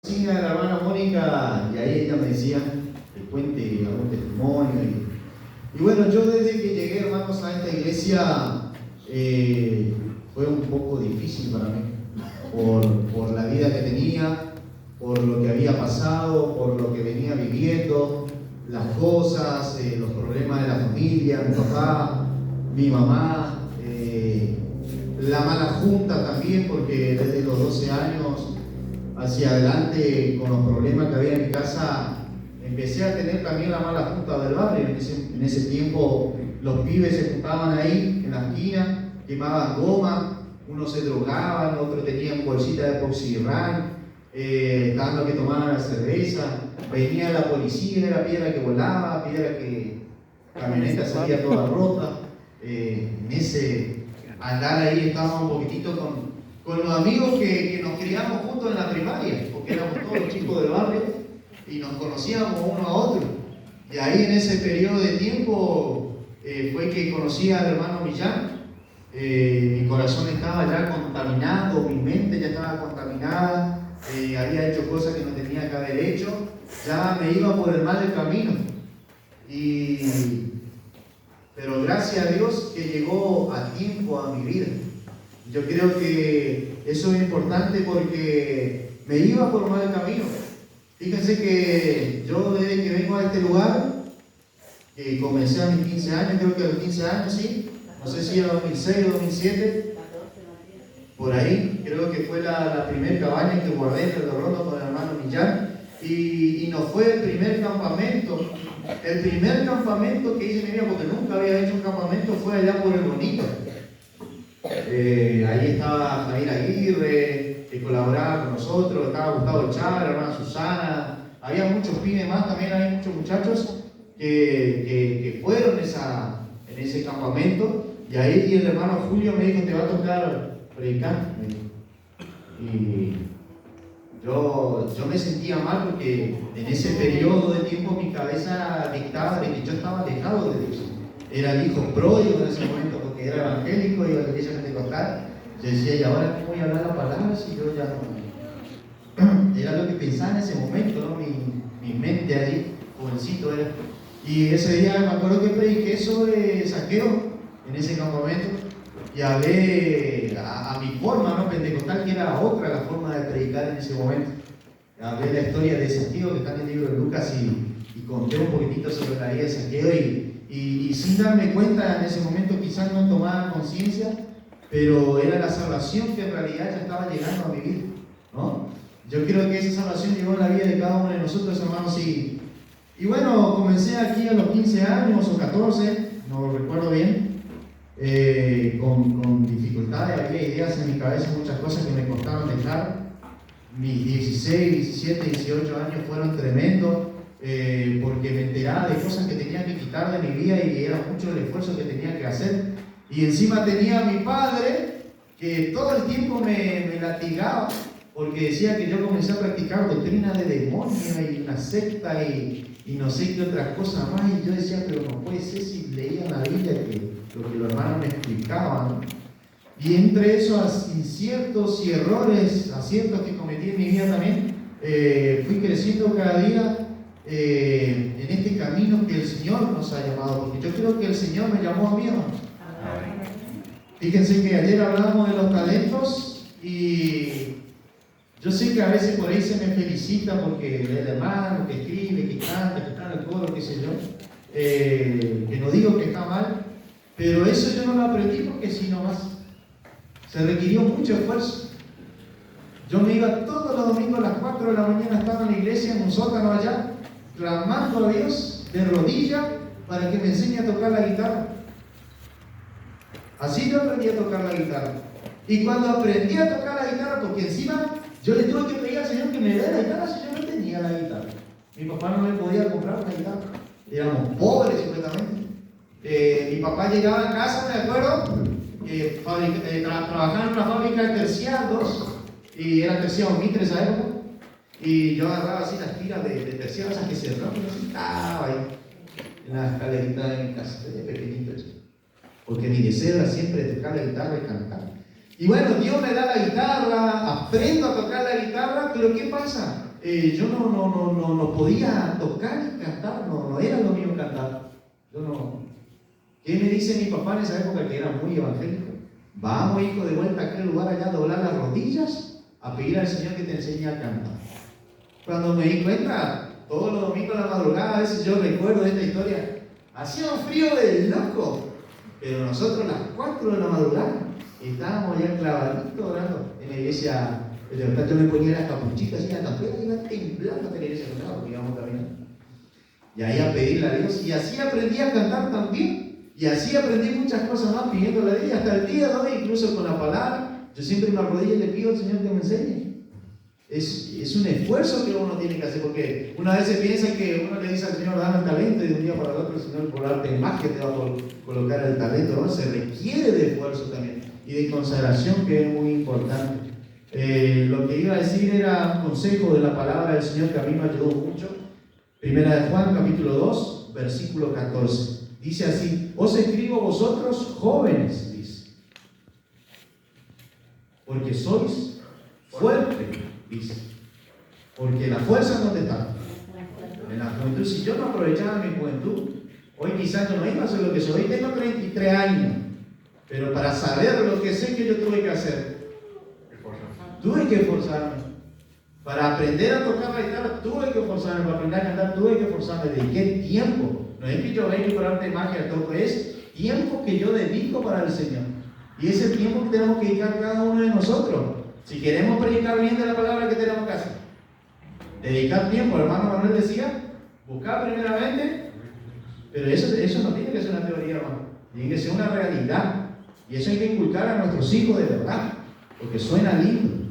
Sí, a la hermana Mónica, y ahí ella me decía que cuente algún testimonio. Y bueno, yo desde que llegué, hermanos, a esta iglesia fue un poco difícil para mí, por la vida que tenía, por lo que había pasado, por lo que venía viviendo, las cosas, los problemas de la familia, mi papá, mi mamá, la mala junta también, porque desde los 12 años hacia adelante, con los problemas que había en mi casa, empecé a tener también la mala junta del barrio. En ese tiempo los pibes se juntaban ahí en la esquina, quemaban goma, unos se drogaban, otros tenían bolsita de epoxirrán, estaban los que tomaban la cerveza, venía la policía, era piedra que volaba, piedra que camioneta salía toda rota. En ese andar ahí estábamos un poquitito con los amigos que nos criamos juntos en la primaria, porque éramos todos chicos del barrio y nos conocíamos uno a otro. Y ahí en ese periodo de tiempo fue que conocí al hermano Millán. Mi corazón estaba ya contaminado, mi mente ya estaba contaminada, había hecho cosas que no tenía que haber hecho, ya me iba por el mal camino. Pero gracias a Dios que llegó a tiempo a mi vida. Yo creo que eso es importante porque me iba por mal camino. Fíjense que yo desde que vengo a este lugar, comencé a mis 15 años, creo que a los 15 años, sí, no sé si era 2006 o 2007, por ahí, creo que fue la primera cabaña que guardé en el Dorrondo con el hermano Millán, y nos fue el primer campamento que hice en mi vida, porque nunca había hecho un campamento, fue allá por el Bonito. Ahí estaba Jair Aguirre, que colaboraba con nosotros, estaba Gustavo Chávez, hermana Susana, había muchos pibes más, también hay muchos muchachos que fueron en ese campamento, y ahí el hermano Julio me dijo: te va a tocar predicar. Y yo me sentía mal porque en ese periodo de tiempo mi cabeza dictaba de que yo estaba alejado de Dios. Era el hijo pródigo en ese momento porque era evangélico, iba a la iglesia pentecostal. Yo decía: ¿y ahora cómo voy a hablar la palabra si yo ya no? Era lo que pensaba en ese momento, ¿no? Mi mente ahí, jovencito era. Y ese día me acuerdo que prediqué sobre saqueo en ese campamento y hablé a mi forma, ¿no? Pentecostal, que era otra la forma de predicar en ese momento. Hablé la historia de Saqueo que está en el libro de Lucas y conté un poquitito sobre la vida de Saqueo y sin darme cuenta en ese momento, quizás no tomaba conciencia, pero era la salvación que en realidad ya estaba llegando a mi vida, ¿no? Yo creo que esa salvación llegó en la vida de cada uno de nosotros, hermanos, y bueno, comencé aquí a los 15 años o 14, no lo recuerdo bien, con dificultades, había ideas en mi cabeza, muchas cosas que me costaron dejar. Mis 16, 17, 18 años fueron tremendos, porque me enteraba de cosas que tenía que quitar de mi vida y era mucho el esfuerzo que tenía que hacer. Y encima tenía a mi padre que todo el tiempo me latigaba porque decía que yo comencé a practicar doctrina de demonio y una secta y no sé qué otras cosas más. Y yo decía: pero no puede ser, si leía la Biblia lo que los hermanos me explicaban. Y entre esos inciertos y errores, aciertos que cometí en mi vida también, fui creciendo cada día en este camino que el Señor nos ha llamado, porque yo creo que el Señor me llamó a mí, hermanos. Fíjense que ayer hablamos de los talentos y yo sé que a veces por ahí se me felicita porque el hermano que escribe, que canta, que está en el coro, qué sé yo, que no digo que está mal, pero eso yo no lo aprendí porque si nomás se requirió mucho esfuerzo. Yo me iba todos los domingos a las 4 de la mañana, estaba en la iglesia, en un sótano allá, clamando a Dios de rodillas para que me enseñe a tocar la guitarra. Así yo aprendí a tocar la guitarra. Y cuando aprendí a tocar la guitarra, porque encima yo le tuve que pedir al Señor que me dé la guitarra si yo no tenía la guitarra. Mi papá no me podía comprar una guitarra. Éramos pobres supuestamente. Mi papá llegaba a casa, me acuerdo, trabajaba en una fábrica de terciados, y era terciado Mitre esa época, y yo agarraba así las tiras de terciados, esas que se rompen, y estaba ahí en la escalerita de mi casa, de pequeñito, porque mi deseo era siempre tocar la guitarra y cantar. Y bueno, Dios me da la guitarra, aprendo a tocar la guitarra, pero ¿qué pasa? yo no podía tocar y cantar, no era lo mío cantar. Yo no. ¿Qué me dice mi papá en esa época, que era muy evangélico? Vamos, hijo, de vuelta a aquel lugar allá, a doblar las rodillas, a pedir al Señor que te enseñe a cantar. Cuando me di cuenta, todos los domingos a la madrugada, a veces yo recuerdo esta historia, hacía un frío de loco, pero nosotros a las 4 de la madrugada estábamos ya clavaditos orando en la iglesia. De verdad, yo me ponía las capuchitas así, la campera, y iba temblando hasta la iglesia, porque íbamos caminando. Y ahí a pedirle a Dios, y así aprendí a cantar también. Y así aprendí muchas cosas más pidiéndole a Dios, hasta el día de hoy, incluso con la palabra. Yo siempre me arrodillo y le pido al Señor que me enseñe. Es un esfuerzo que uno tiene que hacer, porque una vez se piensa que uno le dice al Señor, dame el talento, y de un día para el otro el Señor, por arte de magia, te va a colocar el talento, ¿no? Se requiere de esfuerzo también y de consagración, que es muy importante. Lo que iba a decir era un consejo de la palabra del Señor que a mí me ayudó mucho. Primera de Juan, capítulo 2, versículo 14. Dice así: os escribo vosotros jóvenes, dice, porque sois fuertes, dice. Porque la fuerza, ¿dónde está? En la juventud. Si yo no aprovechaba mi juventud, hoy quizás yo no iba a hacer lo que soy. Hoy tengo 33 años, pero para saber lo que sé que yo tuve que hacer, tuve que esforzarme. Para aprender a tocar la guitarra, tuve que esforzarme. Para aprender a cantar, tuve que esforzarme. Dediqué tiempo. No es que yo venga por arte de magia, todo es tiempo que yo dedico para el Señor. Y ese tiempo que tenemos que dedicar cada uno de nosotros. Si queremos predicar bien de la palabra, ¿qué tenemos que hacer? Dedicar tiempo. El hermano Manuel decía, buscar primeramente, pero eso no tiene que ser una teoría, hermano. Tiene que ser una realidad. Y eso hay que inculcar a nuestros hijos de verdad, porque suena lindo,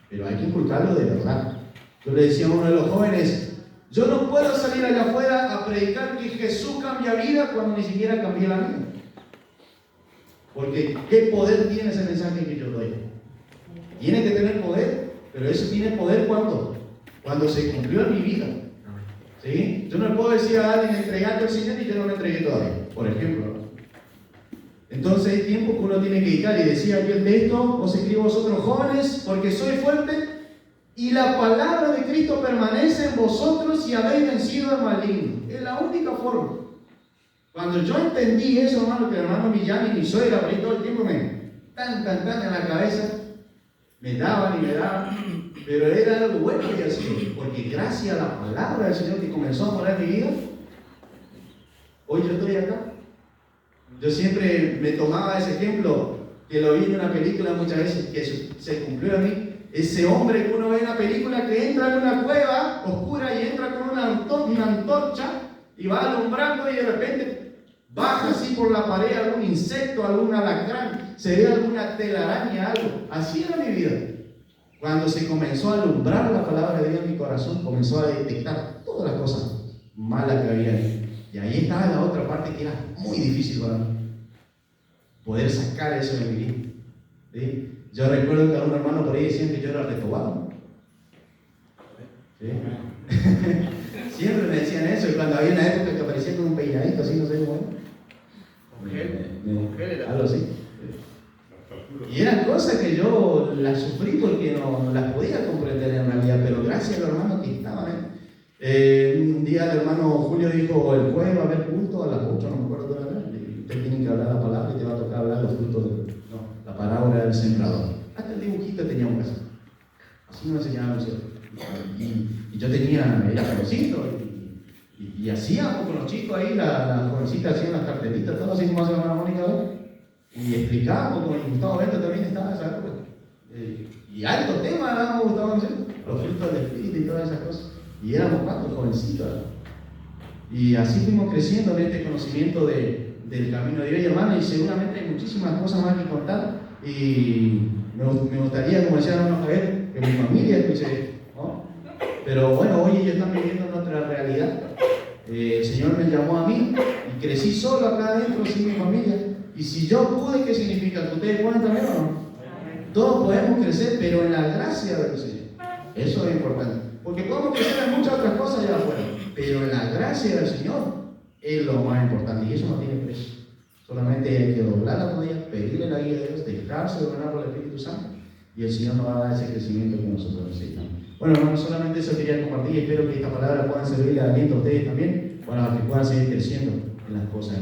pero hay que inculcarlo de verdad. Yo le decía a uno de los jóvenes, yo no puedo salir allá afuera a predicar que Jesús cambia vida cuando ni siquiera cambié la mía. Porque ¿qué poder tiene ese mensaje que yo doy? Tiene que tener poder, pero eso tiene poder cuando se cumplió en mi vida. ¿Sí? Yo no le puedo decir a alguien, entregate al Señor y yo no me entregué todavía, por ejemplo. Entonces hay tiempo que uno tiene que dedicar, y decía aquí el texto, os escribo a vosotros jóvenes, porque soy fuerte, y la palabra de Cristo permanece en vosotros y habéis vencido al maligno. Es la única forma. Cuando yo entendí eso, hermano, que el hermano Millán y mi suegra, por ahí todo el tiempo tan en la cabeza, me daban, pero era algo bueno que hacía, porque gracias a la palabra del Señor que comenzó a morar en mi vida, hoy yo estoy acá. Yo siempre me tomaba ese ejemplo, que lo vi en una película muchas veces, que se cumplió en mí. Ese hombre que uno ve en la película que entra en una cueva oscura y entra con una antorcha y va alumbrando, y de repente baja así por la pared algún insecto, algún alacrán, se ve alguna telaraña, algo. Así era mi vida. Cuando se comenzó a alumbrar la palabra de Dios en mi corazón, comenzó a detectar todas las cosas malas que había ahí. Y ahí estaba la otra parte que era muy difícil para mí, poder sacar eso de mi vida. ¿Sí? Yo recuerdo que a un hermano por ahí decían que yo era retobado. ¿Sí? Siempre me decían eso, y cuando había una época que aparecía con un peinadito así, no sé cómo era. Algo así. Y eran cosas que yo las sufrí porque no las podía comprender en realidad, pero gracias a los hermanos que estaban ahí. Un día el hermano Julio dijo, el jueves va a haber culto a las 8, no me acuerdo de la hora. Usted tiene que hablar la palabra y te va a tocar hablar los frutos la parábola del sembrador. Hasta el dibujito teníamos que hacer. Así nos enseñaban los y yo era jovencito, y hacíamos con los chicos ahí, las jovencitas hacían las cartelitas, todo así como hace la hermana Mónica ahora, y explicábamos, con el Gustavo Bento también estaba esa época. Y altos temas dábamos Gustavo Bento, los frutos del Espíritu y todas esas cosas. Y éramos cuantos jovencitos. Y así fuimos creciendo en este conocimiento del camino de Dios, y hermano, y seguramente hay muchísimas cosas más que contar. Y me gustaría, como decía hermano Javier, que mi familia escuche esto, ¿no? Pero bueno, hoy ellos están viviendo en otra realidad. El Señor me llamó a mí y crecí solo acá adentro sin mi familia. Y si yo pude, ¿qué significa? ¿Que ustedes pueden también o no? Todos podemos crecer, pero en la gracia del Señor. Eso es importante. Porque podemos crecer en muchas otras cosas allá afuera, pero en la gracia del Señor es lo más importante, y eso no tiene precio. Solamente hay que doblar las rodillas, pedirle la guía de Dios, dejarse gobernar por el Espíritu Santo, y el Señor nos va a dar ese crecimiento que nosotros necesitamos. Bueno, hermanos, solamente eso quería compartir. aquí. Espero que esta palabra pueda servirle de aliento a ustedes también para que puedan seguir creciendo en las cosas.